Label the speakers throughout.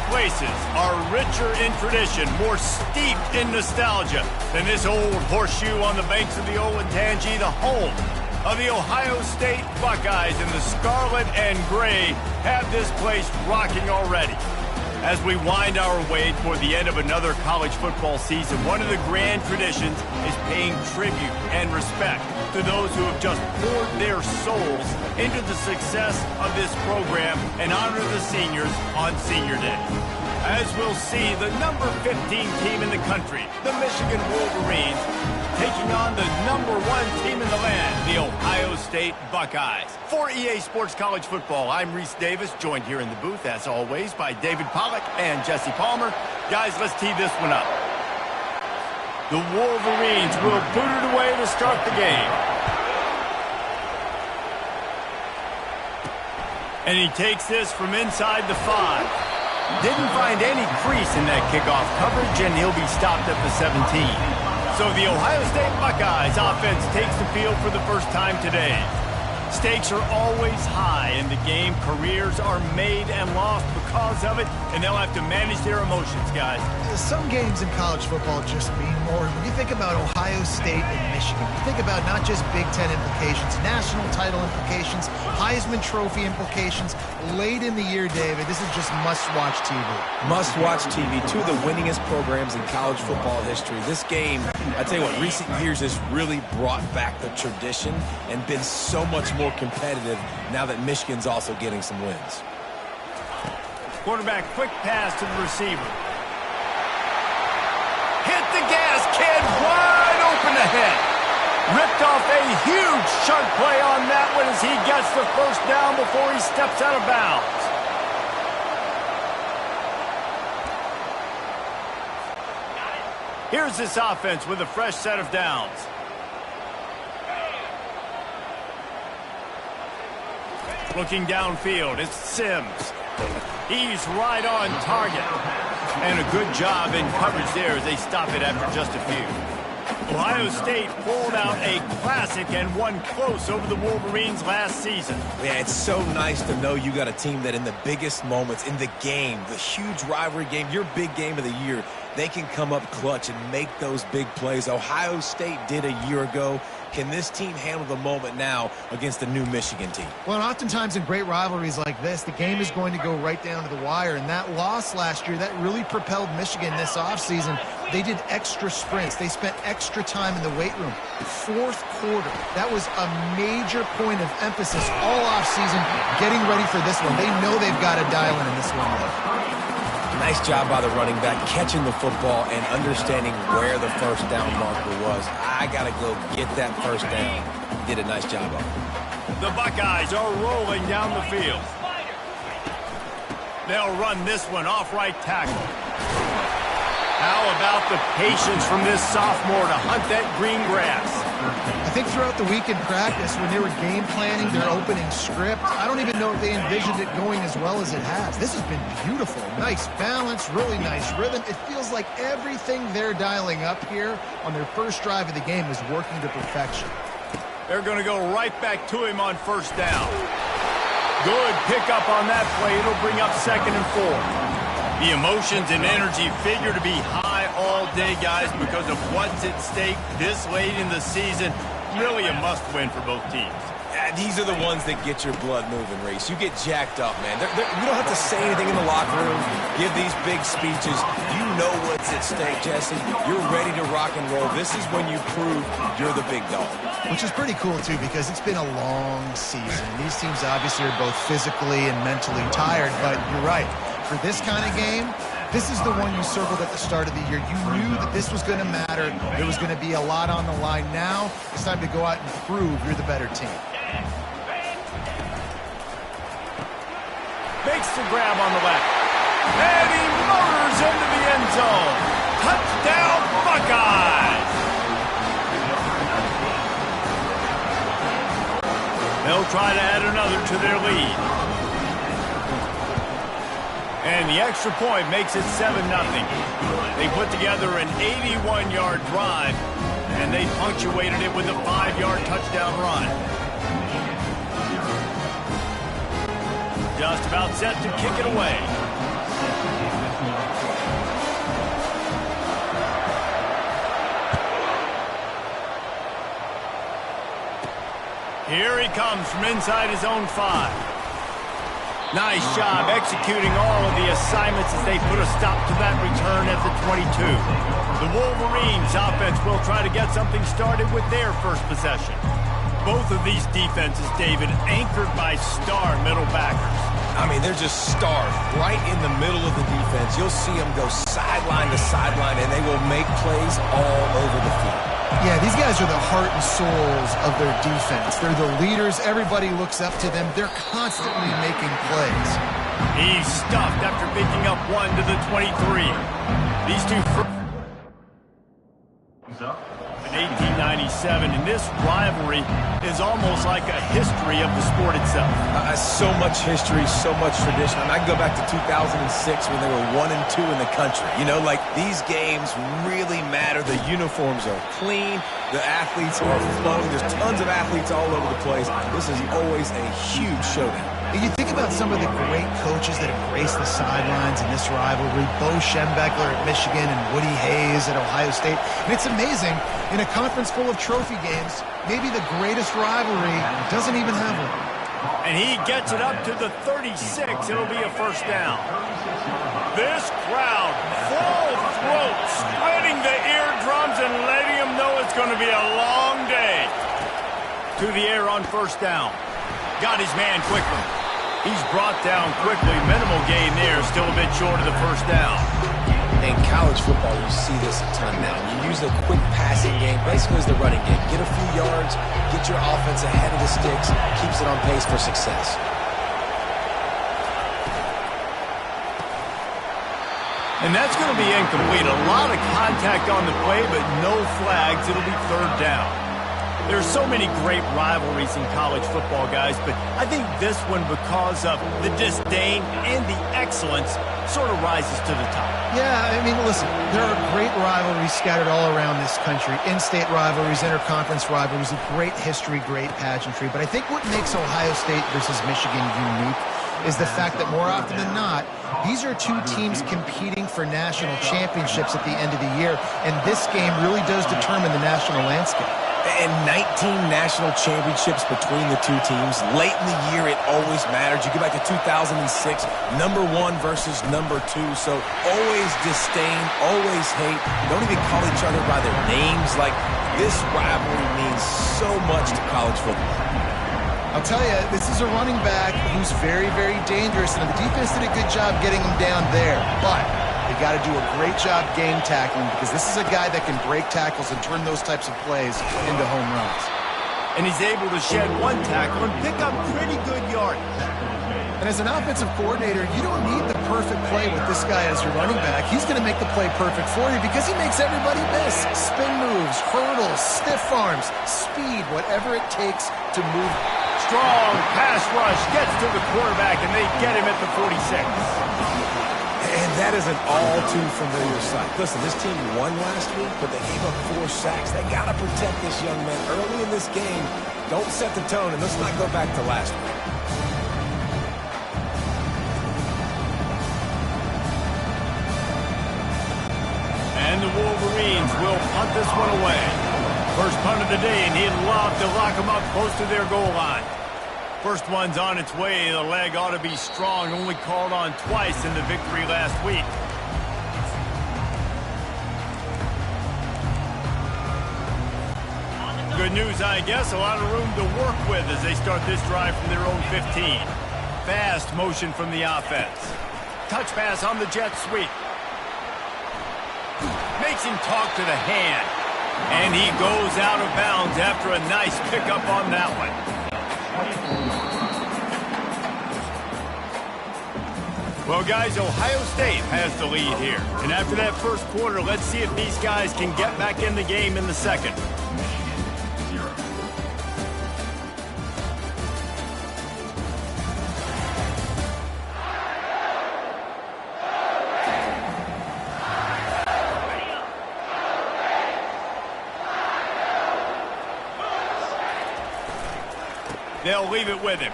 Speaker 1: places are richer in tradition, more steeped in nostalgia than this old horseshoe on the banks of the Olentangy, the home of the Ohio State Buckeyes. And the scarlet and gray have this place rocking already. As we wind our way toward the end of another college football season, one of the grand traditions is paying tribute and respect to those who have just poured their souls into the success of this program and honor the seniors on Senior Day. As we'll see, the number 15 team in the country, the Michigan Wolverines, taking on the number 1 team in the land, the Ohio State Buckeyes. For EA Sports College Football, I'm Reese Davis, joined here in the booth, as always, by David Pollack and Jesse Palmer. Guys, let's tee this one up. The Wolverines will boot it away to start the game. And he takes this from inside the 5. Didn't find any crease in that kickoff coverage, and he'll be stopped at the 17. So the Ohio State Buckeyes offense takes the field for the first time today. Stakes are always high in the game. Careers are made and lost because of it, and they'll have to manage their emotions, guys.
Speaker 2: Some games in college football just mean more. When you think about Ohio State and Michigan, you think about not just Big Ten implications, national title implications, Heisman Trophy implications. Late in the year, David, this is just must-watch TV.
Speaker 3: Must-watch TV. Two of the winningest programs in college football history. This game, I tell you what, recent years has really brought back the tradition and been so much more competitive now that Michigan's also getting some wins.
Speaker 1: Quarterback, quick pass to the receiver. Hit the gas, kid, wide open ahead. Ripped off a huge chunk play on that one as he gets the first down before he steps out of bounds. Here's this offense with a fresh set of downs. Looking downfield, it's Sims. He's right on target. And a good job in coverage there as they stop it after just a few. Ohio State pulled out a classic and won close over the Wolverines last season.
Speaker 3: Yeah, it's so nice to know you got a team that in the biggest moments in the game, the huge rivalry game, your big game of the year, they can come up clutch and make those big plays. Ohio State did a year ago. Can this team handle the moment now against the new Michigan team?
Speaker 2: Well, and oftentimes in great rivalries like this, the game is going to go right down to the wire. And that loss last year, that really propelled Michigan this offseason. They did extra sprints. They spent extra time in the weight room. Fourth quarter, that was a major point of emphasis all offseason, getting ready for this one. They know they've got to dial in this one.
Speaker 3: Nice job by the running back, catching the football and understanding where the first down marker was. I got to go get that first down. He did a nice job of it.
Speaker 1: The Buckeyes are rolling down the field. They'll run this one off right tackle. How about the patience from this sophomore to hunt that green grass?
Speaker 2: I think throughout the week in practice, when they were game planning their opening script, I don't even know if they envisioned it going as well as it has. This has been beautiful. Nice balance, really nice rhythm. It feels like everything they're dialing up here on their first drive of the game is working to perfection.
Speaker 1: They're going to go right back to him on first down. Good pickup on that play. It'll bring up 2nd and 4. The emotions and energy figure to be high all day, guys, because of what's at stake this late in the season. Really a must-win for both teams.
Speaker 3: These are the ones that get your blood moving, Reese. You get jacked up, man. You don't have to say anything in the locker room, give these big speeches. You know what's at stake, Jesse. You're ready to rock and roll. This is when you prove you're the big dog.
Speaker 2: Which is pretty cool, too, because it's been a long season. These teams obviously are both physically and mentally tired, but you're right. For this kind of game, this is the one you circled at the start of the year. You knew that this was going to matter. There was going to be a lot on the line. Now it's time to go out and prove you're the better team.
Speaker 1: Makes the grab on the left. And he motors into the end zone. Touchdown, Buckeyes! They'll try to add another to their lead. And the extra point makes it 7-0. They put together an 81-yard drive, and they punctuated it with a 5-yard touchdown run. Just about set to kick it away. Here he comes from inside his own 5. Nice job executing all of the assignments as they put a stop to that return at the 22. The Wolverines offense will try to get something started with their first possession. Both of these defenses, David, anchored by star middle backers.
Speaker 3: I mean, they're just stars right in the middle of the defense. You'll see them go sideline to sideline, and they will make plays all over the field.
Speaker 2: Yeah, these guys are the heart and souls of their defense. They're the leaders. Everybody looks up to them. They're constantly making plays.
Speaker 1: He's stuffed after picking up 1 to the 23. These two... In 1897, and this rivalry is almost like a history of the sport itself.
Speaker 3: So much history, so much tradition. I mean, I can go back to 2006 when they were 1 and 2 in the country. You know, like, these games really matter. The uniforms are clean. The athletes are flowing. There's tons of athletes all over the place. This is always a huge showdown.
Speaker 2: You think about some of the great coaches that have graced the sidelines in this rivalry. Bo Schembechler at Michigan and Woody Hayes at Ohio State. And it's amazing, in a conference full of trophy games, maybe the greatest rivalry doesn't even have one.
Speaker 1: And he gets it up to the 36. It'll be a first down. This crowd, full throat, spreading the eardrums and letting them know it's going to be a long day. To the air on first down. Got his man quickly. He's brought down quickly. Minimal gain there. Still a bit short of the first down.
Speaker 3: In college football, you see this a ton now. You use a quick passing game, basically as the running game. Get a few yards, get your offense ahead of the sticks, keeps it on pace for success.
Speaker 1: And that's going to be incomplete. A lot of contact on the play, but no flags. It'll be third down. There's so many great rivalries in college football, guys, but I think this one, because of the disdain and the excellence, sort of rises to the top.
Speaker 2: Yeah, I mean, listen, there are great rivalries scattered all around this country. In-state rivalries, interconference rivalries, great history, great pageantry. But I think what makes Ohio State versus Michigan unique is the fact that more often than not, these are two teams competing for national championships at the end of the year, and this game really does determine the national landscape.
Speaker 3: And 19 national championships between the two teams. Late in the year, it always matters. You go back to 2006, number 1 versus number 2. So always disdain, always hate. Don't even call each other by their names. Like, this rivalry means so much to college football.
Speaker 2: I'll tell you, this is a running back who's very, very dangerous, and the defense did a good job getting him down there. But they got to do a great job game tackling, because this is a guy that can break tackles and turn those types of plays into home runs.
Speaker 1: And he's able to shed 1 tackle and pick up pretty good yardage.
Speaker 2: And as an offensive coordinator, you don't need the perfect play with this guy as your running back. He's going to make the play perfect for you because he makes everybody miss. Spin moves, hurdles, stiff arms, speed, whatever it takes to move.
Speaker 1: Strong pass rush gets to the quarterback, and they get him at the 46.
Speaker 3: And that is an all-too-familiar sight. Listen, this team won last week, but they gave up 4 sacks. They got to protect this young man early in this game. Don't set the tone, and let's not go back to last week.
Speaker 1: And the Wolverines will punt this one away. First punt of the day, and he'd love to lock them up close to their goal line. First one's on its way. The leg ought to be strong. Only called on twice in the victory last week. Good news, I guess. A lot of room to work with as they start this drive from their own 15. Fast motion from the offense. Touch pass on the jet sweep. Makes him talk to the hand. And he goes out of bounds after a nice pickup on that one. Well, guys, Ohio State has the lead here. And after that first quarter, let's see if these guys can get back in the game in the second. They'll leave it with him.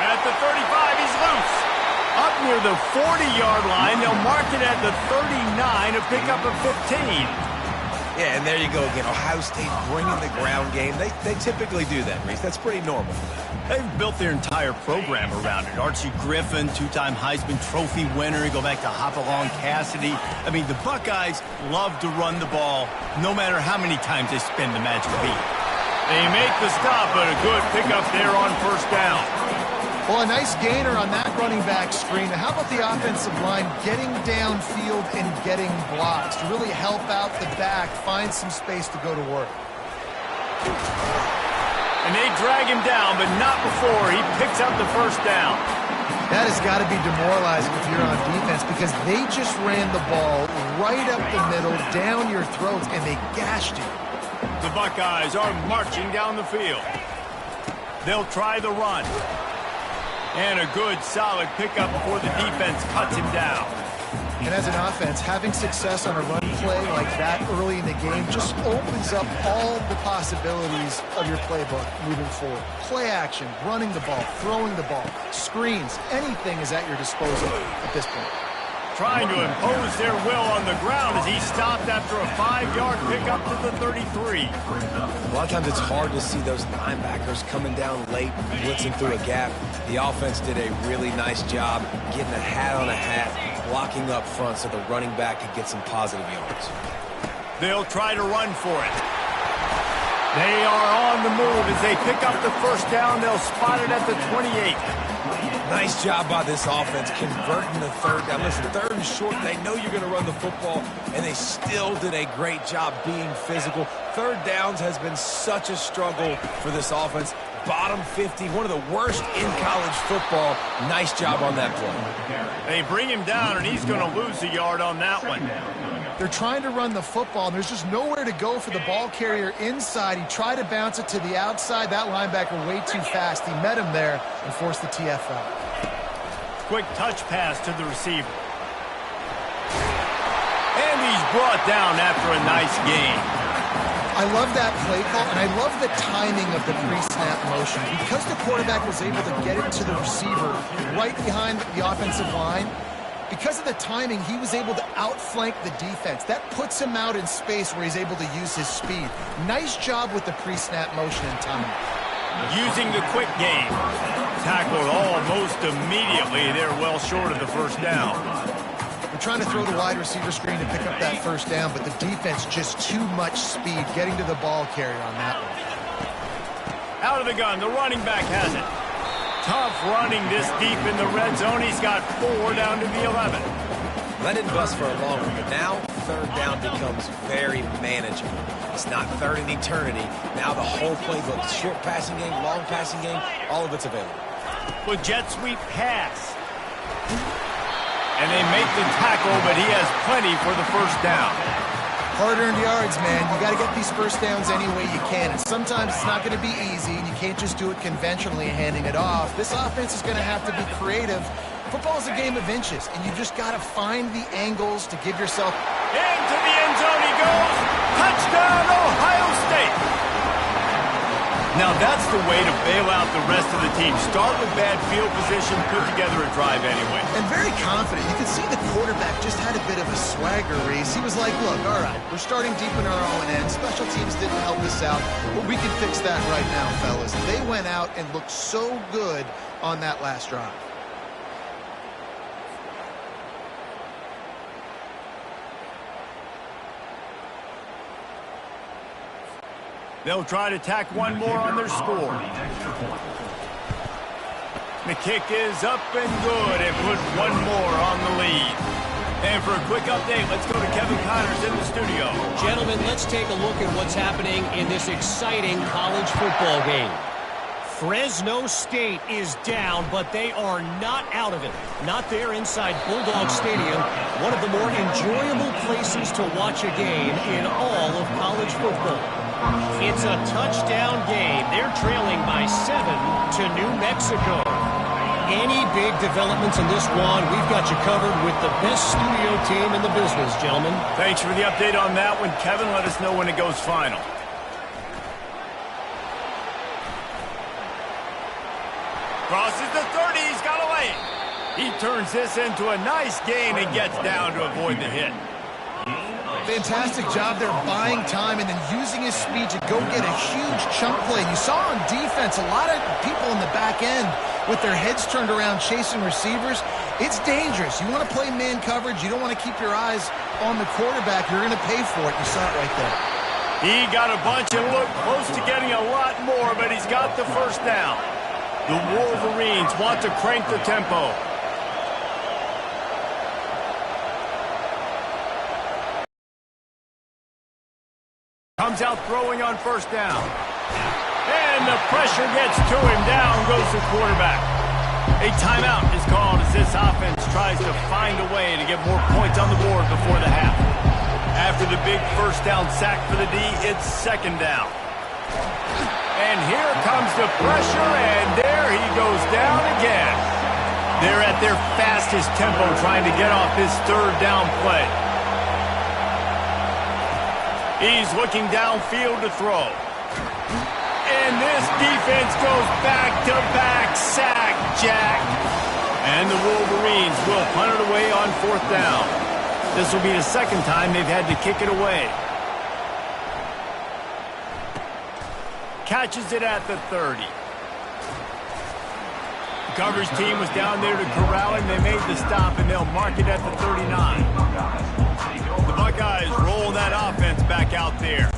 Speaker 1: At the 35, he's loose. Up near the 40-yard line, they'll mark it at the 39 to pick up a 15.
Speaker 3: Yeah, and there you go again. Ohio State bringing the ground game. They typically do that, Reese. That's pretty normal for them.
Speaker 1: They've built their entire program around it. Archie Griffin, two-time Heisman Trophy winner. You go back to Hopalong Cassidy. I mean, the Buckeyes love to run the ball no matter how many times they spin the magic beat. They make the stop, but a good pickup there on first down.
Speaker 2: Well, a nice gainer on that running back screen. How about the offensive line getting downfield and getting blocks to really help out the back, find some space to go to work?
Speaker 1: And they drag him down, but not before he picks up the first down.
Speaker 2: That has got to be demoralizing if you're on defense because they just ran the ball right up the middle, down your throats, and they gashed you.
Speaker 1: The Buckeyes are marching down the field. They'll try the run. And a good, solid pickup before the defense cuts him down.
Speaker 2: And as an offense, having success on a run play like that early in the game just opens up all the possibilities of your playbook moving forward. Play action, running the ball, throwing the ball, screens, anything is at your disposal at this point.
Speaker 1: Trying to impose their will on the ground as he stopped after a 5-yard pickup to the 33.
Speaker 3: A lot of times it's hard to see those linebackers coming down late, blitzing through a gap. The offense did a really nice job getting a hat on a hat, blocking up front so the running back could get some positive yards.
Speaker 1: They'll try to run for it. They are on the move as they pick up the first down. They'll spot it at the 28.
Speaker 3: Nice job by this offense converting the third down. Listen, third and short, they know you're going to run the football, and they still did a great job being physical. Third downs has been such a struggle for this offense. Bottom 50, one of the worst in college football. Nice job on that play.
Speaker 1: They bring him down, and he's going to lose a yard on that one.
Speaker 2: They're trying to run the football, and there's just nowhere to go for the ball carrier inside. He tried to bounce it to the outside. That linebacker way too fast. He met him there and forced the TFL.
Speaker 1: Quick touch pass to the receiver. And he's brought down after a nice gain.
Speaker 2: I love that play call, and I love the timing of the pre-snap motion. Because the quarterback was able to get it to the receiver right behind the offensive line, because of the timing, he was able to outflank the defense. That puts him out in space where he's able to use his speed. Nice job with the pre-snap motion and timing.
Speaker 1: Using the quick game. Tackled almost immediately. They're well short of the first down.
Speaker 2: We're trying to throw the wide receiver screen to pick up that first down, but the defense just too much speed getting to the ball carrier on that one.
Speaker 1: Out of the gun, the running back has it. Tough running this deep in the red zone. He's got 4 down to the 11.
Speaker 3: That didn't bust for a long one, but now third down becomes very manageable. It's not third in eternity. Now the whole playbook, short passing game, long passing game, all of it's available.
Speaker 1: With jet sweep pass. And they make the tackle, but he has plenty for the first down.
Speaker 2: Hard-earned yards, man. You got to get these first downs any way you can. And sometimes it's not going to be easy, and you can't just do it conventionally handing it off. This offense is going to have to be creative. Football is a game of inches, and you just got to find the angles to give yourself.
Speaker 1: Into the end zone he goes. Touchdown, Ohio State. Now that's the way to bail out the rest of the team. Start with bad field position, put together a drive anyway.
Speaker 2: And very confident. You can see the quarterback just had a bit of a swagger, Reese. He was like, look, all right, we're starting deep in our own end. Special teams didn't help us out, but we can fix that right now, fellas. They went out and looked so good on that last drive.
Speaker 1: They'll try to tack one more on their score. The kick is up and good and put one more on the lead. And for a quick update, let's go to Kevin Connors in the studio.
Speaker 4: Gentlemen, let's take a look at what's happening in this exciting college football game. Fresno State is down, but they are not out of it. Not there inside Bulldog Stadium, one of the more enjoyable places to watch a game in all of college football. It's a touchdown game. They're trailing by 7 to New Mexico. Any big developments in this one, we've got you covered with the best studio team in the business, gentlemen.
Speaker 1: Thanks for the update on that one, Kevin. Let us know when it goes final. Crosses the 30. He's got a lane. He turns this into a nice gain and gets down to avoid the hit.
Speaker 2: Fantastic job there buying time and then using his speed to go get a huge chunk play. You saw on defense a lot of people in the back end with their heads turned around chasing receivers. It's dangerous. You want to play man coverage. You don't want to keep your eyes on the quarterback. You're going to pay for it. You saw it right there.
Speaker 1: He got a bunch and looked close to getting a lot more, but he's got the first down. The Wolverines want to crank the tempo. Comes out throwing on first down. And the pressure gets to him. Down goes the quarterback. A timeout is called as this offense tries to find a way to get more points on the board before the half. After the big first down sack for the D, it's second down. And here comes the pressure, and there he goes down again. They're at their fastest tempo trying to get off this third down play. He's looking downfield to throw. And this defense goes back-to-back sack, Jack. And the Wolverines will punt it away on fourth down. This will be the second time they've had to kick it away. Catches it at the 30. The coverage team was down there to corral him. They made the stop, and they'll mark it at the 39. The Buckeyes roll that offense back out there.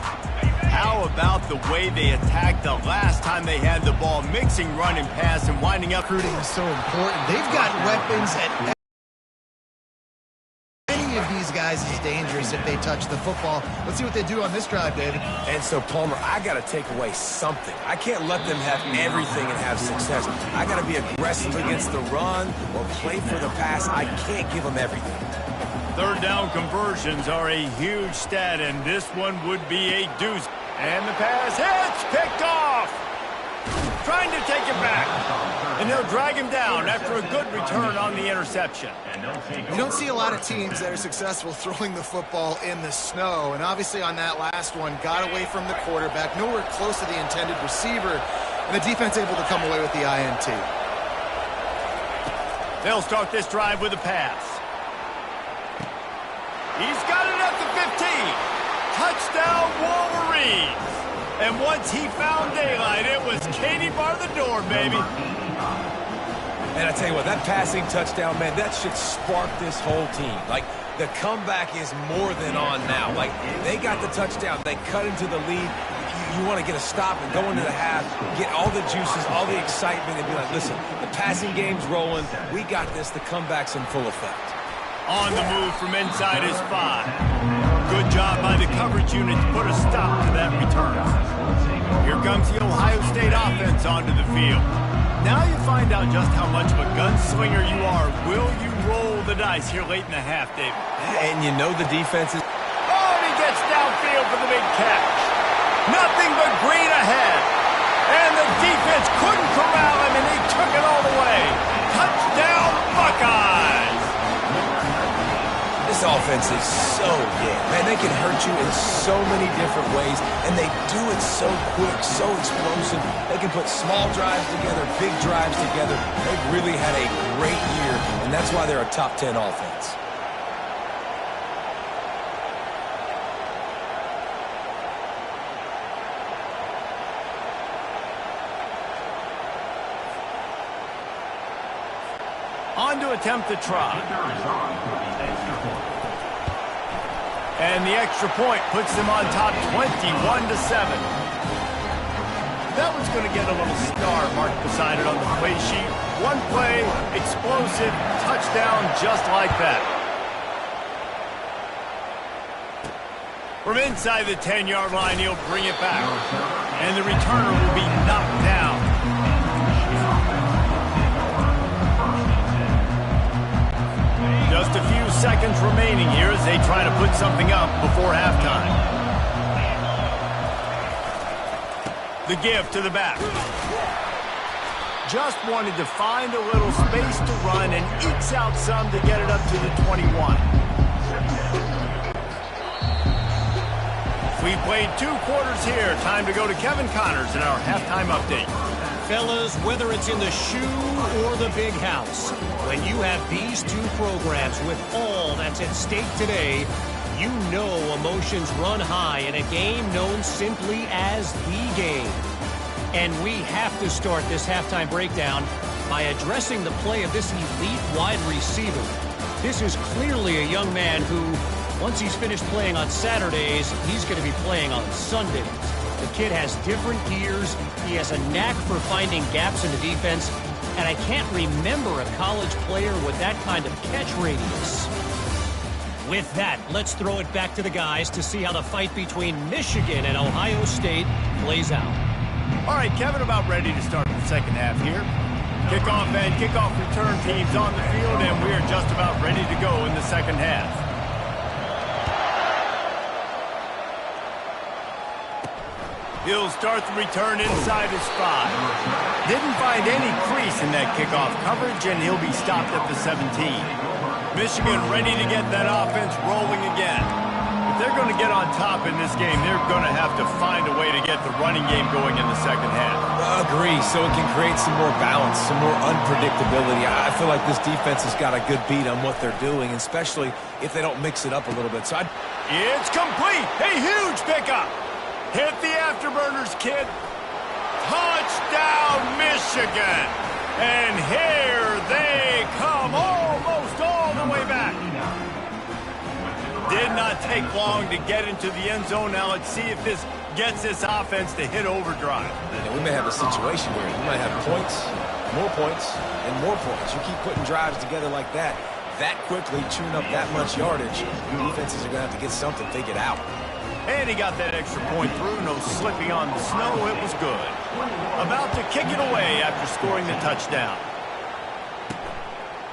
Speaker 1: How about the way they attacked the last time they had the ball, mixing run and pass and winding up?
Speaker 2: Recruiting is so important. They've got weapons at any of these guys is dangerous if they touch the football. Let's see what they do on this drive, David.
Speaker 3: And so, Palmer, I got to take away something. I can't let them have everything and have success. I got to be aggressive against the run or play for the pass. I can't give them everything.
Speaker 1: Third down conversions are a huge stat, and this one would be a deuce. And the pass hits, picked off. Trying to take it back. And they'll drag him down after a good return on the interception.
Speaker 2: You don't see a lot of teams that are successful throwing the football in the snow. And obviously on that last one, got away from the quarterback, nowhere close to the intended receiver. And the defense able to come away with the INT.
Speaker 1: They'll start this drive with a pass. He's got it at the 15. Touchdown, Wolverines. And once he found daylight, it was Katie bar the door, baby.
Speaker 3: And I tell you what, that passing touchdown, man, that should spark this whole team. Like, the comeback is more than on now. Like, they got the touchdown. They cut into the lead. You want to get a stop and go into the half, get all the juices, all the excitement, and be like, listen, the passing game's rolling. We got this. The comeback's in full effect.
Speaker 1: On the move from inside his 5. Good job by the coverage unit to put a stop to that return. Here comes the Ohio State offense onto the field. Now you find out just how much of a gunslinger you are. Will you roll the dice here late in the half, David?
Speaker 3: And you know the defense is...
Speaker 1: Oh, and he gets downfield for the big catch. Nothing but green ahead. And the defense couldn't corral him, and they took it all the way. Touchdown, Buckeyes!
Speaker 3: This offense is so good. Man, they can hurt you in so many different ways, and they do it so quick, so explosive. They can put small drives together, big drives together. They've really had a great year, and that's why they're a top 10 offense.
Speaker 1: On to attempt the try. And the extra point puts them on top 21-7. That one's going to get a little star marked beside it on the play sheet. One play, explosive, touchdown just like that. From inside the 10-yard line, he'll bring it back. And the returner will be knocked down. Just a few seconds remaining here as they try to put something up before halftime. The give to the back. Just wanted to find a little space to run and ekes out some to get it up to the 21. We played 2 quarters here. Time to go to Kevin Connors in our halftime update.
Speaker 4: Fellas, whether it's in the shoe or the big house, when you have these 2 programs with all that's at stake today, You know emotions run high in a game known simply as the game. And we have to start this halftime breakdown by addressing the play of this elite wide receiver. This is clearly a young man who, once he's finished playing on Saturdays, he's going to be playing on Sundays. The kid has different gears. He has a knack for finding gaps in the defense. And I can't remember a college player with that kind of catch radius. With that, let's throw it back to the guys to see how the fight between Michigan and Ohio State plays out.
Speaker 1: All right, Kevin, about ready to start the second half here. Kickoff and kickoff return teams on the field, and we are just about ready to go in the second half. He'll start the return inside his 5. Didn't find any crease in that kickoff coverage, and he'll be stopped at the 17. Michigan ready to get that offense rolling again. If they're going to get on top in this game, they're going to have to find a way to get the running game going in the second half.
Speaker 3: Agree, so it can create some more balance, some more unpredictability. I feel like this defense has got a good beat on what they're doing, especially if they don't mix it up a little bit. So
Speaker 1: it's complete. A huge pickup. Hit the afterburners, kid. Touchdown, Michigan. And here they come, almost all the way back. Did not take long to get into the end zone. Now let's see if this gets this offense to hit overdrive.
Speaker 3: And we may have a situation where we might have points, and more points. You keep putting drives together like that quickly, chewing up that much yardage, defenses are going to have to get something figured out.
Speaker 1: And he got that extra point through. No slipping on the snow. It was good. About to kick it away after scoring the touchdown.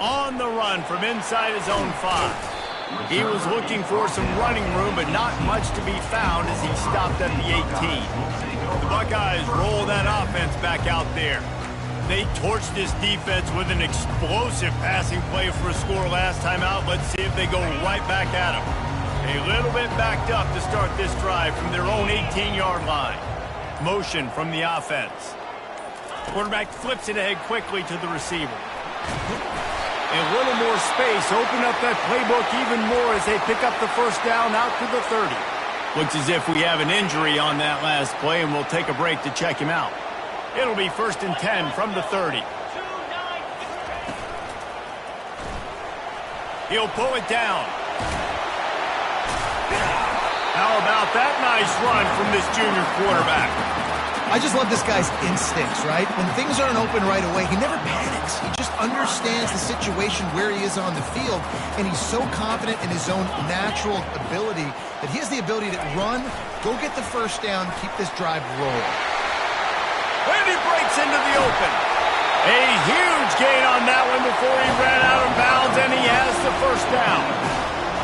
Speaker 1: On the run from inside his own 5. He was looking for some running room, but not much to be found as he stopped at the 18. The Buckeyes roll that offense back out there. They torched this defense with an explosive passing play for a score last time out. Let's see if they go right back at him. A little bit backed up to start this drive from their own 18-yard line. Motion from the offense. Quarterback flips it ahead quickly to the receiver. A little more space. Open up that playbook even more as they pick up the first down out to the 30. Looks as if we have an injury on that last play, and we'll take a break to check him out. It'll be 1st and 10 from the 30. He'll pull it down. How about that nice run from this junior quarterback?
Speaker 2: I just love this guy's instincts, right? When things aren't open right away, he never panics. He just understands the situation where he is on the field, and he's so confident in his own natural ability that he has the ability to run, go get the first down, keep this drive rolling.
Speaker 1: And he breaks into the open. A huge gain on that one before he ran out of bounds, and he has the first down.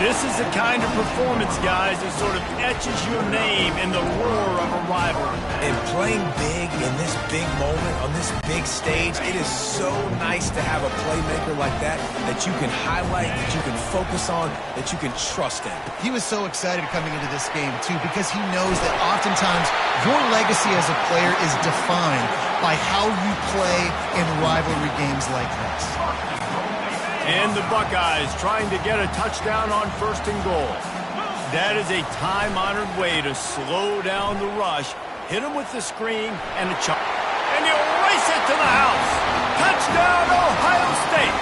Speaker 1: This is the kind of performance, guys, that sort of etches your name in the roar of a rivalry.
Speaker 3: And playing big in this big moment, on this big stage, it is so nice to have a playmaker like that you can highlight, that you can focus on, that you can trust in.
Speaker 2: He was so excited coming into this game, too, because he knows that oftentimes your legacy as a player is defined by how you play in rivalry games like this.
Speaker 1: And the Buckeyes trying to get a touchdown on 1st and goal. That is a time-honored way to slow down the rush, hit him with the screen and a chop. And he'll race it to the house. Touchdown, Ohio State.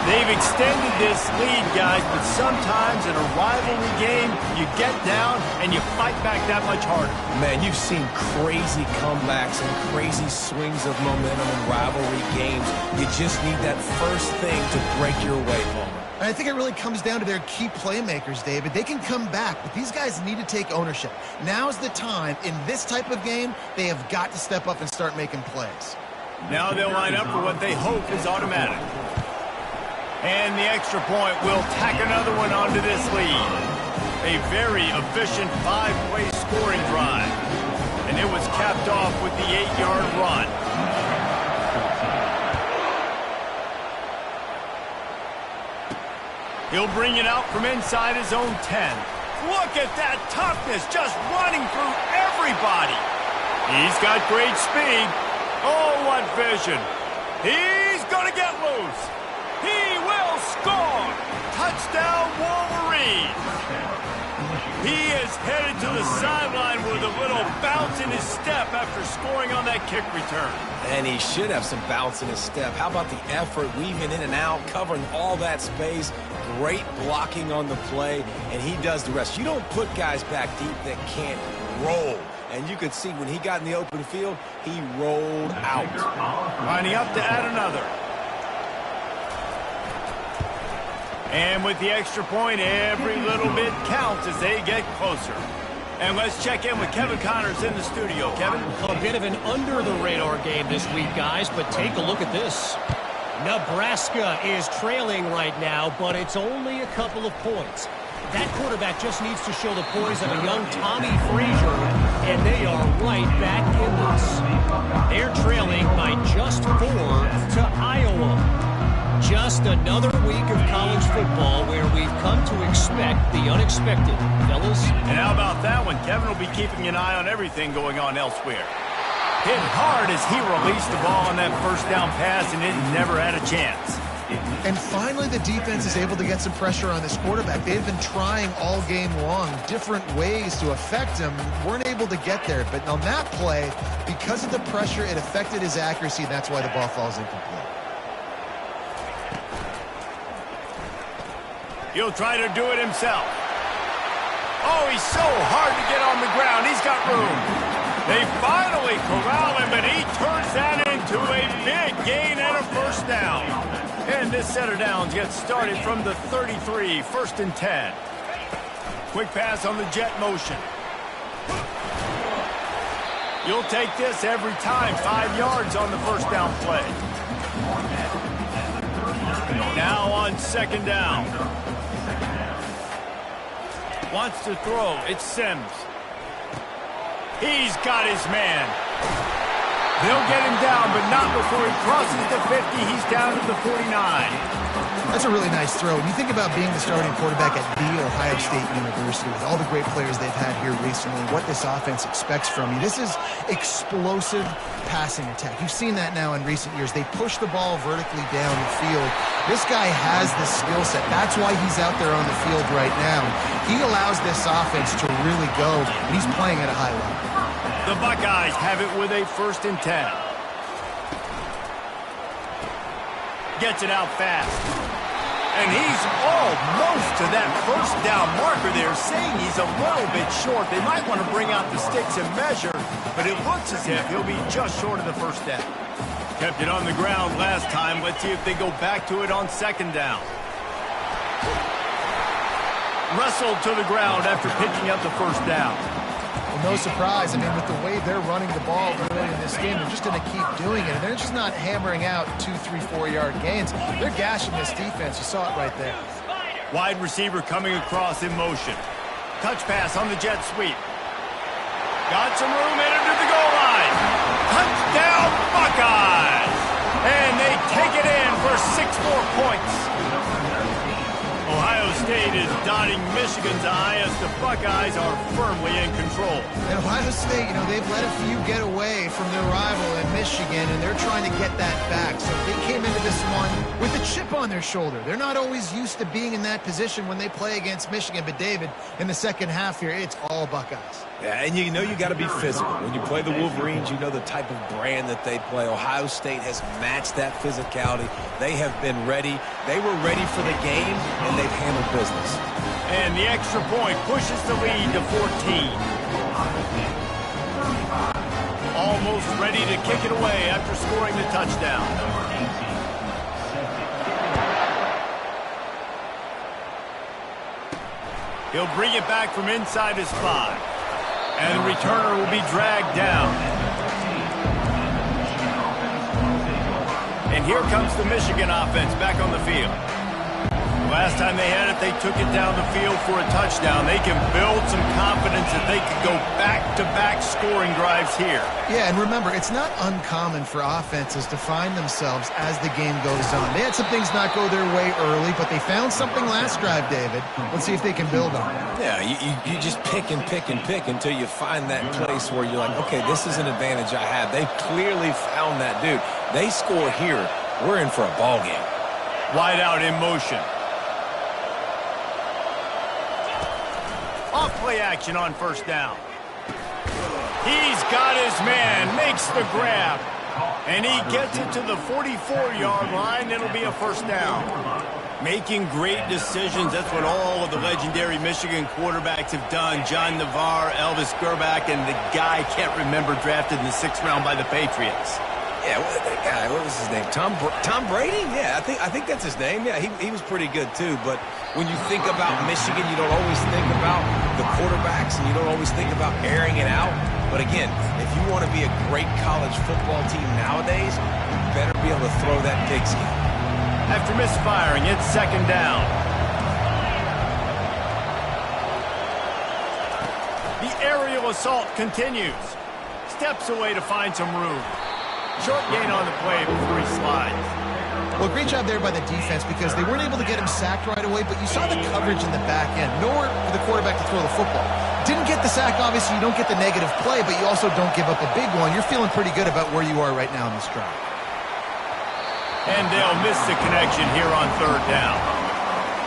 Speaker 1: They've extended this lead, guys, but sometimes in a rivalry game, you get down and you fight back that much harder.
Speaker 3: Man, you've seen crazy comebacks and crazy swings of momentum in rivalry games. You just need that first thing to break your way, Palmer.
Speaker 2: And I think it really comes down to their key playmakers, David. They can come back, but these guys need to take ownership. Now's the time. In this type of game, they have got to step up and start making plays.
Speaker 1: Now they'll line up for what they hope is automatic. And the extra point will tack another one onto this lead. A very efficient 5-play scoring drive. And it was capped off with the 8-yard run. He'll bring it out from inside his own 10. Look at that toughness, just running through everybody. He's got great speed. Oh, what vision. He's going to get loose. He will score. Touchdown, Wolverine! He is headed to the sideline with a little bounce in his step after scoring on that kick return.
Speaker 3: And he should have some bounce in his step. How about the effort, weaving in and out, covering all that space, great blocking on the play, and he does the rest. You don't put guys back deep that can't roll. And you could see when he got in the open field, he rolled out.
Speaker 1: Lining up to add another. And with the extra point, every little bit counts as they get closer. And let's check in with Kevin Connors in the studio. Kevin?
Speaker 4: A bit of an under-the-radar game this week, guys, but take a look at this. Nebraska is trailing right now, but it's only a couple of points. That quarterback just needs to show the poise of a young Tommy Frazier, and they are right back in this. They're trailing by just 4 to Iowa. Just another week of college football where we've come to expect the unexpected, fellas.
Speaker 1: And how about that one? Kevin will be keeping an eye on everything going on elsewhere. Hit hard as he released the ball on that first down pass, and it never had a chance.
Speaker 2: And finally, the defense is able to get some pressure on this quarterback. They've been trying all game long different ways to affect him. Weren't able to get there. But on that play, because of the pressure, it affected his accuracy, and that's why the ball falls incomplete.
Speaker 1: He'll try to do it himself. Oh, he's so hard to get on the ground. He's got room. They finally corral him, but he turns that into a big gain and a first down. And this set of downs gets started from the 33, 1st and 10. Quick pass on the jet motion. You'll take this every time. 5 yards on the first down play. Now on 2nd down. Wants to throw. It's Sims. He's got his man. They'll get him down, but not before he crosses the 50. He's down to the 49.
Speaker 2: That's a really nice throw. When you think about being the starting quarterback at The Ohio State University with all the great players they've had here recently, what this offense expects from you, this is explosive passing attack. You've seen that now in recent years. They push the ball vertically down the field. This guy has the skill set. That's why he's out there on the field right now. He allows this offense to really go, and he's playing at a high level.
Speaker 1: The Buckeyes have it with a 1st and 10. Gets it out fast. And he's almost to that first down marker there, saying he's a little bit short. They might want to bring out the sticks and measure, but it looks as if he'll be just short of the first down. Kept it on the ground last time. Let's see if they go back to it on 2nd down. Wrestled to the ground after picking up the first down.
Speaker 2: Well, no surprise. I mean, with the way they're running the ball early in this game, they're just going to keep doing it. And they're just not hammering out 2, 3, 4-yard gains. They're gashing this defense. You saw it right there.
Speaker 1: Wide receiver coming across in motion. Touch pass on the jet sweep. Got some room, headed to the goal line. Touchdown, Buckeyes! And they take it in for 6 more points. Ohio State is dotting Michigan's eye as the Buckeyes are firmly in control.
Speaker 2: And Ohio State, they've let a few get away from their rival in Michigan, and they're trying to get that back. So they came into this one with a chip on their shoulder. They're not always used to being in that position when they play against Michigan. But, David, in the second half here, it's all Buckeyes.
Speaker 3: Yeah, and you got to be physical. When you play the Wolverines, you know the type of brand that they play. Ohio State has matched that physicality. They have been ready. They were ready for the game, and they've handled business.
Speaker 1: And the extra point pushes the lead to 14. Almost ready to kick it away after scoring the touchdown. He'll bring it back from inside his 5. And the returner will be dragged down. And here comes the Michigan offense back on the field. Last time they had it, they took it down the field for a touchdown. They can build some confidence that they can go back-to-back scoring drives here.
Speaker 2: Yeah, and remember, it's not uncommon for offenses to find themselves as the game goes on. They had some things not go their way early, but they found something last drive, David. Let's see if they can build on it.
Speaker 3: Yeah, you just pick and pick and pick until you find that place where you're like, okay, this is an advantage I have. They clearly found that dude. They score here, we're in for a ball game.
Speaker 1: Wide out in motion. Off play action on first down. He's got his man, makes the grab. And he gets it to the 44-yard line. It'll be a first down. Making great decisions. That's what all of the legendary Michigan quarterbacks have done. John Navarre, Elvis Gerbach, and the guy I can't remember drafted in the 6th round by the Patriots.
Speaker 3: Yeah, that guy, what was his name? Tom Brady? Yeah, I think that's his name. Yeah, he was pretty good too. But when you think about Michigan, you don't always think about the quarterbacks, and you don't always think about airing it out. But again, if you want to be a great college football team nowadays, you better be able to throw that pigskin.
Speaker 1: After misfiring, it's 2nd down. The aerial assault continues. Steps away to find some room. Short gain on the play before he slides.
Speaker 2: Well, great job there by the defense because they weren't able to get him sacked right away, but you saw the coverage in the back end. Nowhere for the quarterback to throw the football. Didn't get the sack, obviously. You don't get the negative play, but you also don't give up a big one. You're feeling pretty good about where you are right now in this drive.
Speaker 1: And they'll miss the connection here on 3rd down.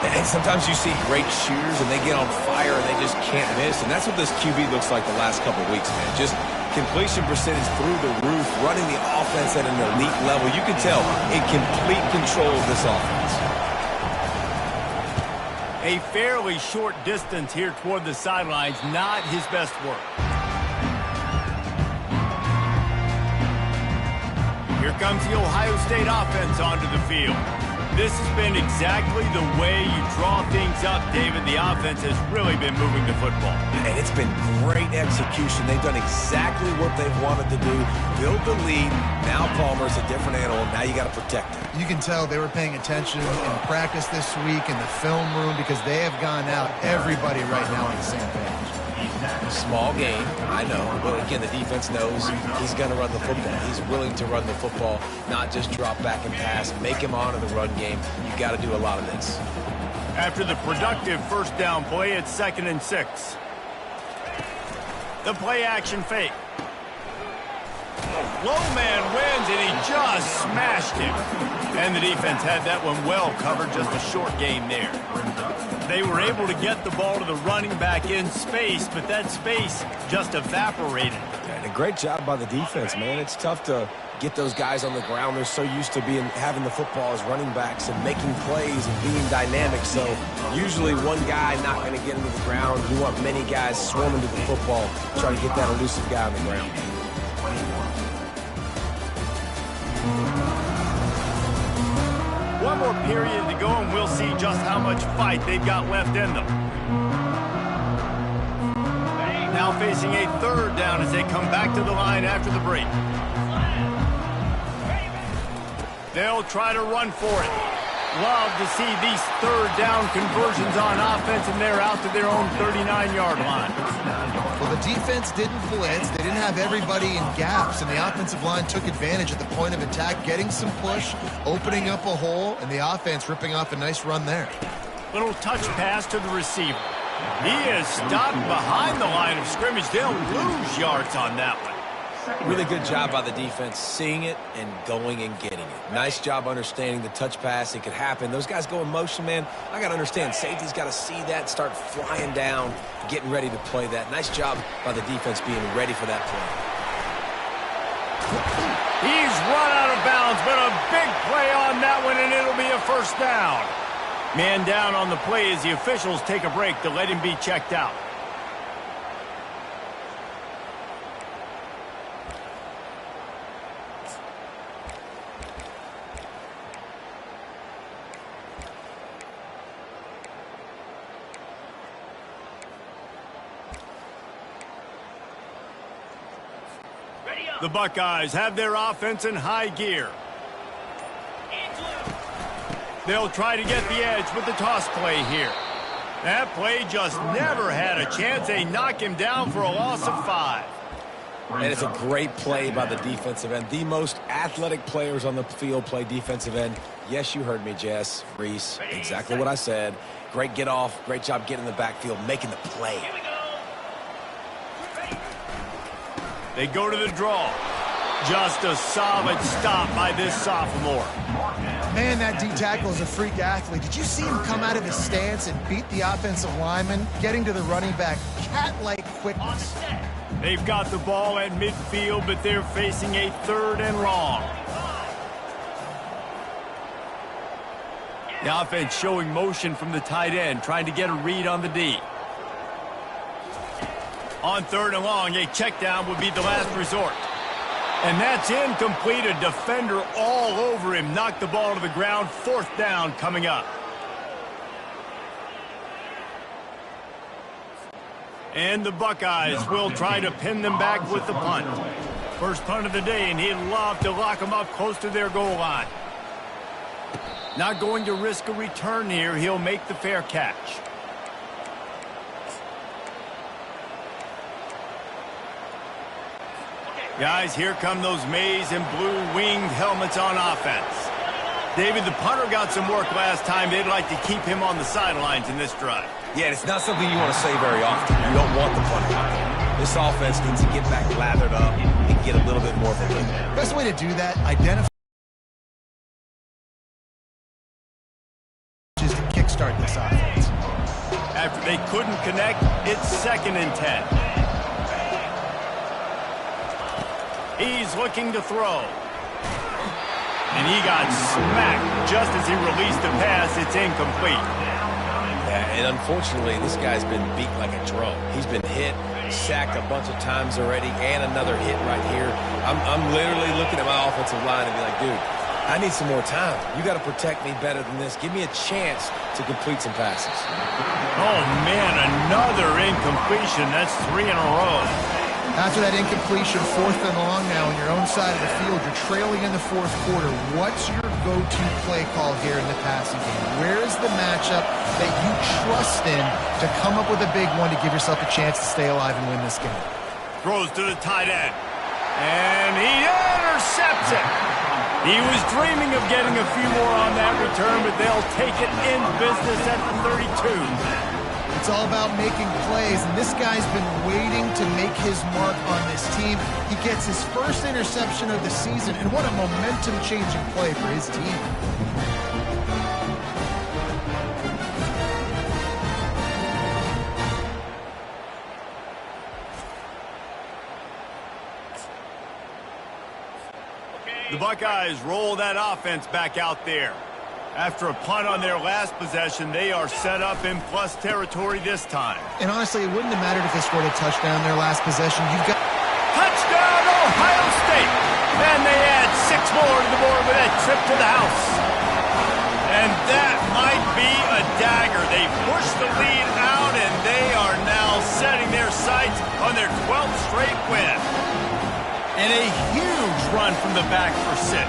Speaker 3: And sometimes you see great shooters, and they get on fire, and they just can't miss. And that's what this QB looks like the last couple of weeks, man. Just completion percentage through the roof, running the offense at an elite level. You can tell in complete control of this offense.
Speaker 1: A fairly short distance here toward the sidelines, not his best work. Here comes the Ohio State offense onto the field. This has been exactly the way you draw things up, David. The offense has really been moving the football.
Speaker 3: And it's been great execution. They've done exactly what they've wanted to do. Build the lead. Now Palmer's a different animal. Now you got to protect him.
Speaker 2: You can tell they were paying attention in practice this week in the film room because they have gone out, everybody right now on the same page.
Speaker 3: Small game, I know. But again, the defense knows he's going to run the football. He's willing to run the football, not just drop back and pass. Make him honor the run game. You got to do a lot of this.
Speaker 1: After the productive first down play, it's 2nd and 6. The play action fake. Low man wins, and he just smashed him. And the defense had that one well covered, just a short gain there. They were able to get the ball to the running back in space, but that space just evaporated.
Speaker 3: And a great job by the defense, man. It's tough to get those guys on the ground. They're so used to having the football as running backs and making plays and being dynamic. So usually one guy not going to get into the ground. You want many guys swarming to the football, trying to get that elusive guy on the ground.
Speaker 1: One more period to go, and we'll see just how much fight they've got left in them. Now facing a 3rd down as they come back to the line after the break. They'll try to run for it. Love to see these 3rd down conversions on offense, and they're out to their own 39-yard line.
Speaker 2: Well, the defense didn't blitz. They didn't have everybody in gaps, and the offensive line took advantage at the point of attack, getting some push, opening up a hole, and the offense ripping off a nice run there.
Speaker 1: Little touch pass to the receiver. He is stopped behind the line of scrimmage. They'll lose yards on that one.
Speaker 3: Really good job by the defense, seeing it and going and getting it. Nice job understanding the touch pass. It could happen. Those guys go in motion, man. I got to understand, safety's got to see that, start flying down, getting ready to play that. Nice job by the defense being ready for that play.
Speaker 1: He's run out of bounds, but a big play on that one, and it'll be a first down. Man down on the play as the officials take a break to let him be checked out. The Buckeyes have their offense in high gear. They'll try to get the edge with the toss play here. That play just never had a chance. They knock him down for a loss of 5.
Speaker 3: And it's a great play by the defensive end. The most athletic players on the field play defensive end. Yes, you heard me, Jess, Reese. Exactly what I said. Great get off. Great job getting in the backfield, making the play.
Speaker 1: They go to the draw. Just a solid stop by this sophomore.
Speaker 2: Man, that D tackle is a freak athlete. Did you see him come out of his stance and beat the offensive lineman, getting to the running back? Cat-like quickness.
Speaker 1: They've got the ball at midfield, but they're facing a 3rd and long. The offense showing motion from the tight end, trying to get a read on the D. On 3rd and long, a check down would be the last resort. And that's incomplete. A defender all over him. Knocked the ball to the ground. 4th down coming up. And the Buckeyes will try to pin them back with the punt. First punt of the day, and he'd love to lock them up close to their goal line. Not going to risk a return here. He'll make the fair catch. Guys, here come those maize and blue winged helmets on offense. David, the punter got some work last time. They'd like to keep him on the sidelines in this drive.
Speaker 3: Yeah, it's not something you want to say very often. You don't want the punter out there. This offense needs to get back lathered up and get a little bit more of a rhythm.
Speaker 2: Best way to do that, identify is to kickstart this offense.
Speaker 1: After they couldn't connect, it's 2nd and 10. He's looking to throw. And he got smacked just as he released the pass. It's incomplete.
Speaker 3: Yeah, and unfortunately, this guy's been beat like a drum. He's been hit, sacked a bunch of times already, and another hit right here. I'm literally looking at my offensive line and be like, dude, I need some more time. You got to protect me better than this. Give me a chance to complete some passes.
Speaker 1: Oh, man, another incompletion. That's 3 in a row.
Speaker 2: After that incompletion, 4th and long now on your own side of the field, you're trailing in the 4th quarter. What's your go-to play call here in the passing game? Where is the matchup that you trust in to come up with a big one to give yourself a chance to stay alive and win this game?
Speaker 1: Throws to the tight end. And he intercepts it. He was dreaming of getting a few more on that return, but they'll take it in business at the 32.
Speaker 2: It's all about making plays, and this guy's been waiting to make his mark on this team. He gets his first interception of the season, and what a momentum-changing play for his team.
Speaker 1: The Buckeyes roll that offense back out there. After a punt on their last possession, they are set up in plus territory this time.
Speaker 2: And honestly, it wouldn't have mattered if they scored a touchdown their last possession. You've got
Speaker 1: touchdown, Ohio State! And they add 6 more to the board with that trip to the house. And that might be a dagger. They push the lead out, and they are now setting their sights on their 12th straight win. And a huge run from the back for 6.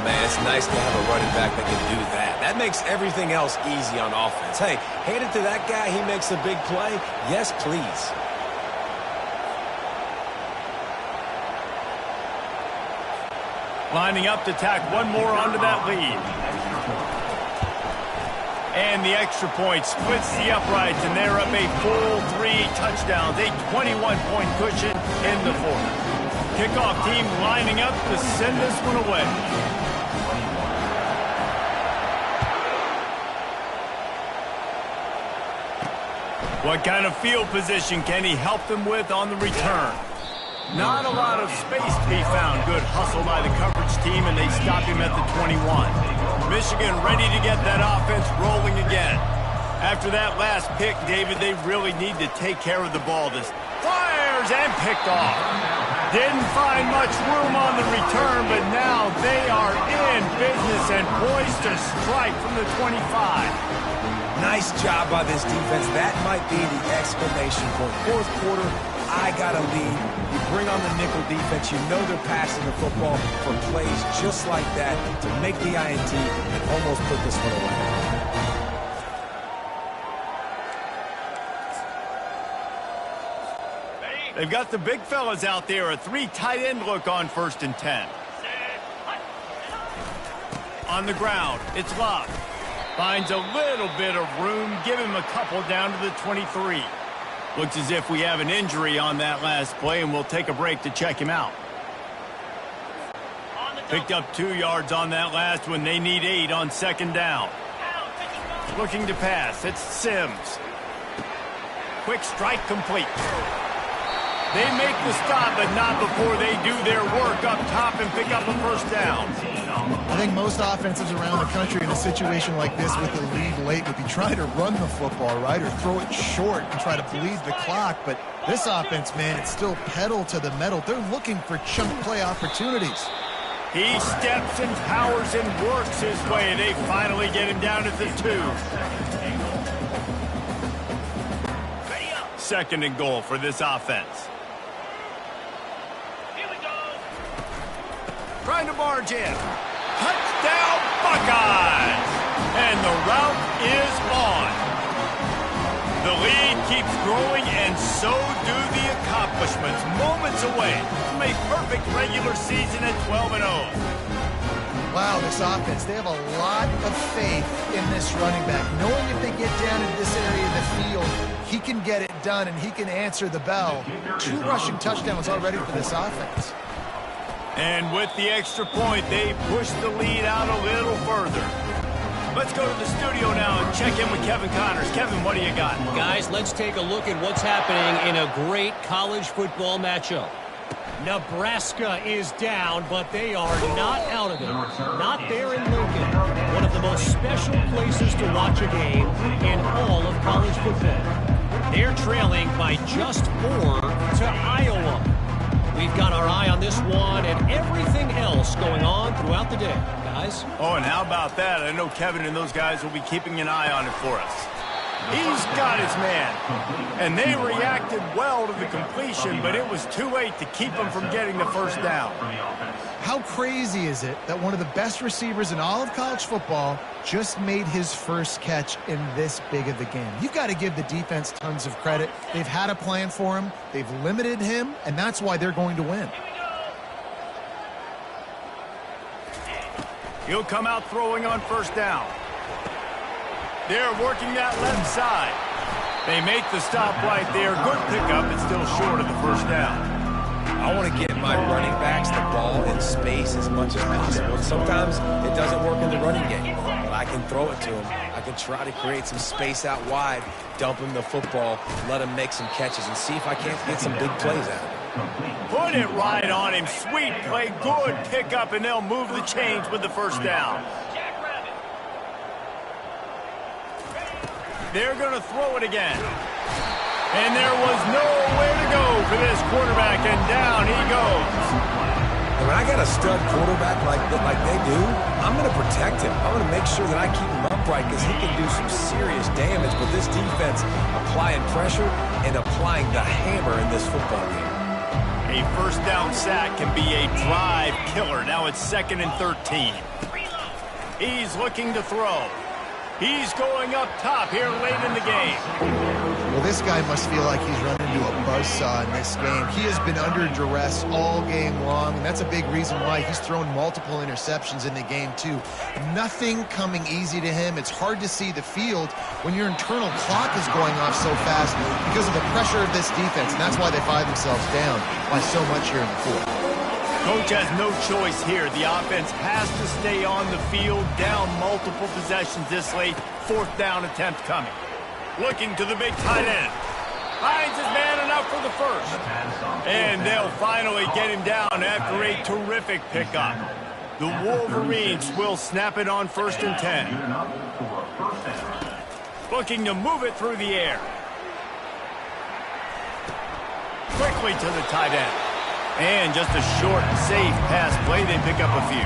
Speaker 3: Man, it's nice to have a running back that can do that. That makes everything else easy on offense. Hey, hand it to that guy. He makes a big play. Yes, please.
Speaker 1: Lining up to tack one more onto that lead. And the extra point splits the uprights, and they're up a full 3 touchdowns, a 21-point cushion in the 4th. Kickoff team lining up to send this one away. What kind of field position can he help them with on the return? Not a lot of space to be found. Good hustle by the coverage team, and they stop him at the 21. Michigan ready to get that offense rolling again. After that last pick, David, they really need to take care of the ball. This fires and picked off. Didn't find much room on the return, but now they are in business and poised to strike from the 25.
Speaker 3: Nice job by this defense. That might be the exclamation point. 4th quarter, I got a lead. You bring on the nickel defense. You know they're passing the football for plays just like that to make the INT and almost put this one away.
Speaker 1: They've got the big fellas out there. A 3 tight end look on 1st and 10. On the ground, it's Love. Finds a little bit of room. Give him a couple down to the 23. Looks as if we have an injury on that last play, and we'll take a break to check him out. Picked up 2 yards on that last one. They need 8 on second down. Looking to pass. It's Sims. Quick strike complete. They make the stop, but not before they do their work up top and pick up a first down.
Speaker 2: I think most offenses around the country in a situation like this with the lead late would be trying to run the football, right, or throw it short and try to bleed the clock. But this offense, man, it's still pedal to the metal. They're looking for chunk play opportunities.
Speaker 1: He steps and powers and works his way. They finally get him down at the 2. Second and goal for this offense. Trying to barge in. Touchdown, Buckeyes! And the route is on. The lead keeps growing, and so do the accomplishments. Moments away from a perfect regular season at 12-0.
Speaker 2: Wow, this offense, they have a lot of faith in this running back. Knowing if they get down in this area of the field, he can get it done, and he can answer the bell. 2 rushing touchdowns already for this offense.
Speaker 1: And with the extra point, they push the lead out a little further. Let's go to the studio now and check in with Kevin Connors. Kevin, what do you got?
Speaker 4: Guys, let's take a look at what's happening in a great college football matchup. Nebraska is down, but they are not out of it. Not there in Lincoln, one of the most special places to watch a game in all of college football. They're trailing by just 4 to Iowa. We've got our eye on this one and everything else going on throughout the day, guys.
Speaker 1: Oh, and how about that? I know Kevin and those guys will be keeping an eye on it for us. He's got his man. And they reacted well to the completion, but it was too late to keep him from getting the first down.
Speaker 2: How crazy is it that one of the best receivers in all of college football just made his first catch in this big of a game? You've got to give the defense tons of credit. They've had a plan for him. They've limited him, and that's why they're going to win.
Speaker 1: He'll come out throwing on first down. They're working that left side. They make the stop right there. Good pickup, but still short of the first down.
Speaker 3: I want to get my running backs the ball in space as much as possible. Sometimes it doesn't work in the running game, but I can throw it to him. I can try to create some space out wide, dump him the football, let him make some catches, and see if I can't get some big plays out of it.
Speaker 1: Put it right on him. Sweet play, good pickup, and they'll move the chains with the first down. They're going to throw it again. And there was nowhere to go for this quarterback, and down he goes.
Speaker 3: When I got a stud quarterback like they do, I'm going to protect him. I'm going to make sure that I keep him upright because he can do some serious damage. But this defense applying pressure and applying the hammer in this football game.
Speaker 1: A first down sack can be a drive killer. Now it's 2nd and 13. He's looking to throw. He's going up top here late in the game.
Speaker 2: Well, this guy must feel like he's run into a buzzsaw in this game. He has been under duress all game long, and that's a big reason why he's thrown multiple interceptions in the game, too. Nothing coming easy to him. It's hard to see the field when your internal clock is going off so fast because of the pressure of this defense, and that's why they find themselves down by so much here in the fourth.
Speaker 1: Coach has no choice here. The offense has to stay on the field, down multiple possessions this late. 4th down attempt coming. Looking to the big tight end. Finds his man enough for the first. And they'll finally get him down after a terrific pickup. The Wolverines will snap it on 1st and 10. Looking to move it through the air. Quickly to the tight end. And just a short, safe pass play. They pick up a few.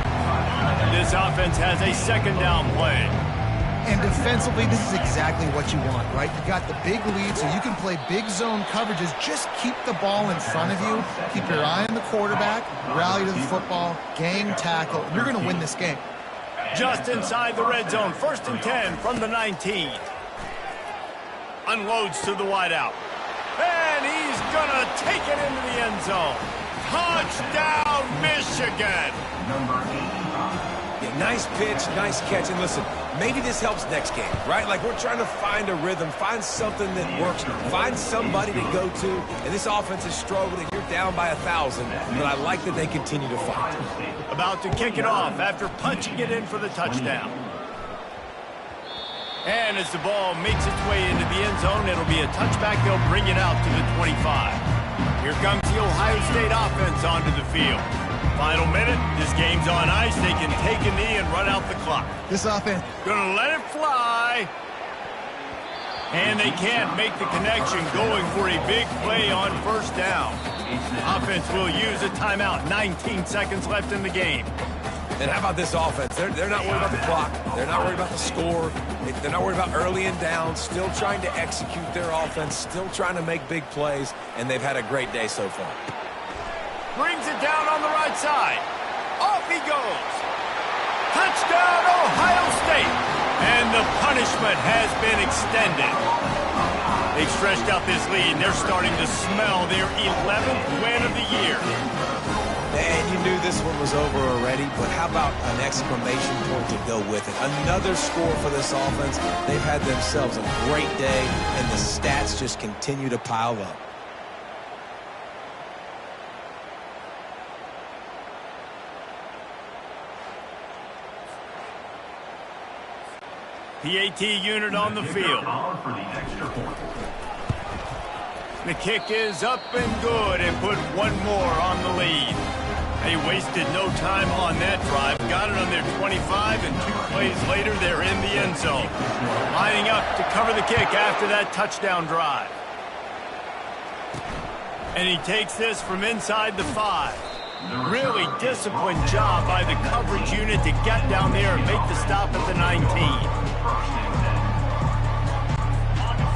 Speaker 1: This offense has a 2nd down play.
Speaker 2: And defensively, this is exactly what you want, right? You got the big lead, so you can play big zone coverages. Just keep the ball in front of you. Keep your eye on the quarterback. Rally to the football. Gang tackle. You're going to win this game.
Speaker 1: Just inside the red zone. 1st and 10 from the 19. Unloads to the wideout. And he's going to take it into the end zone. Touchdown, Michigan!
Speaker 3: Yeah, nice pitch, nice catch. And listen, maybe this helps next game, right? Like we're trying to find a rhythm, find something that works, find somebody to go to. And this offense is struggling. You're down by 1,000, but I like that they continue to fight.
Speaker 1: About to kick it off after punching it in for the touchdown. And as the ball makes its way into the end zone, it'll be a touchback. They'll bring it out to the 25. Here comes the Ohio State offense onto the field. Final minute, this game's on ice. They can take a knee and run out the clock.
Speaker 2: This offense
Speaker 1: Gonna let it fly. And they can't make the connection, going for a big play on first down. Offense will use a timeout. 19 seconds left in the game.
Speaker 3: And how about this offense? They're not worried about the clock. They're not worried about the score. They're not worried about early and down. Still trying to execute their offense. Still trying to make big plays. And they've had a great day so far.
Speaker 1: Brings it down on the right side. Off he goes. Touchdown, Ohio State. And the punishment has been extended. They've stretched out this lead, and they're starting to smell their 11th win of the year.
Speaker 3: And you knew this one was over already, but how about an exclamation point to go with it? Another score for this offense. They've had themselves a great day, and the stats just continue to pile up.
Speaker 1: PAT unit on the field. The kick is up and good and put one more on the lead. They wasted no time on that drive. Got it on their 25, and 2 plays later, they're in the end zone. Lining up to cover the kick after that touchdown drive. And he takes this from inside the 5. Really disciplined job by the coverage unit to get down there and make the stop at the 19.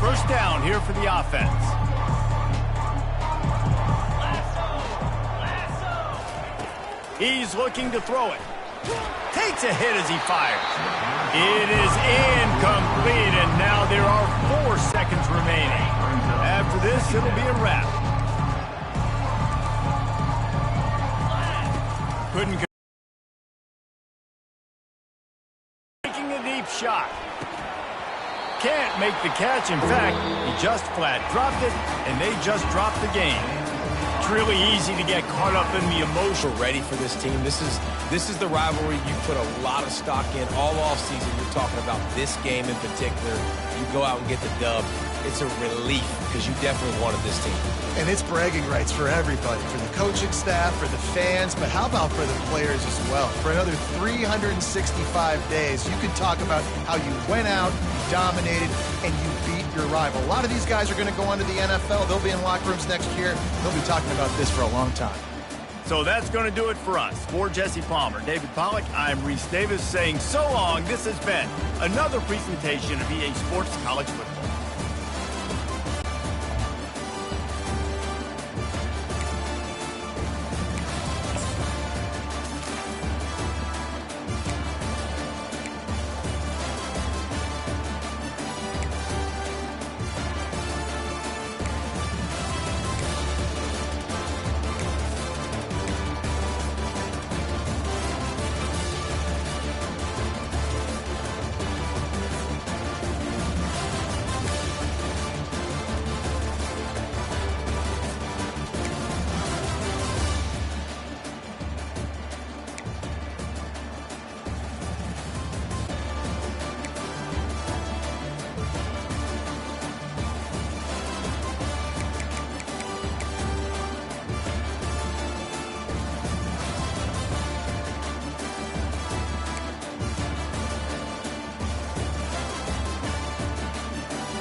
Speaker 1: First down here for the offense. He's looking to throw it. Takes a hit as he fires. It is incomplete, and now there are 4 seconds remaining. After this, it'll be a wrap. Couldn't. Taking a deep shot. Can't make the catch. In fact, he just flat dropped it, and they just dropped the game. It's really easy to get caught up in the emotion.
Speaker 3: We're ready for this team. This is the rivalry you put a lot of stock in all offseason. You're talking about this game in particular. You go out and get the dub. It's a relief because you definitely wanted this team.
Speaker 2: And it's bragging rights for everybody, for the coaching staff, for the fans, but how about for the players as well? For another 365 days, you can talk about how you went out, you dominated, and you beat your rival. A lot of these guys are going to go on to the NFL. They'll be in locker rooms next year. They'll be talking about this for a long time.
Speaker 1: So that's going to do it for us. For Jesse Palmer, David Pollack, I'm Reese Davis saying so long. This has been another presentation of EA Sports College Football.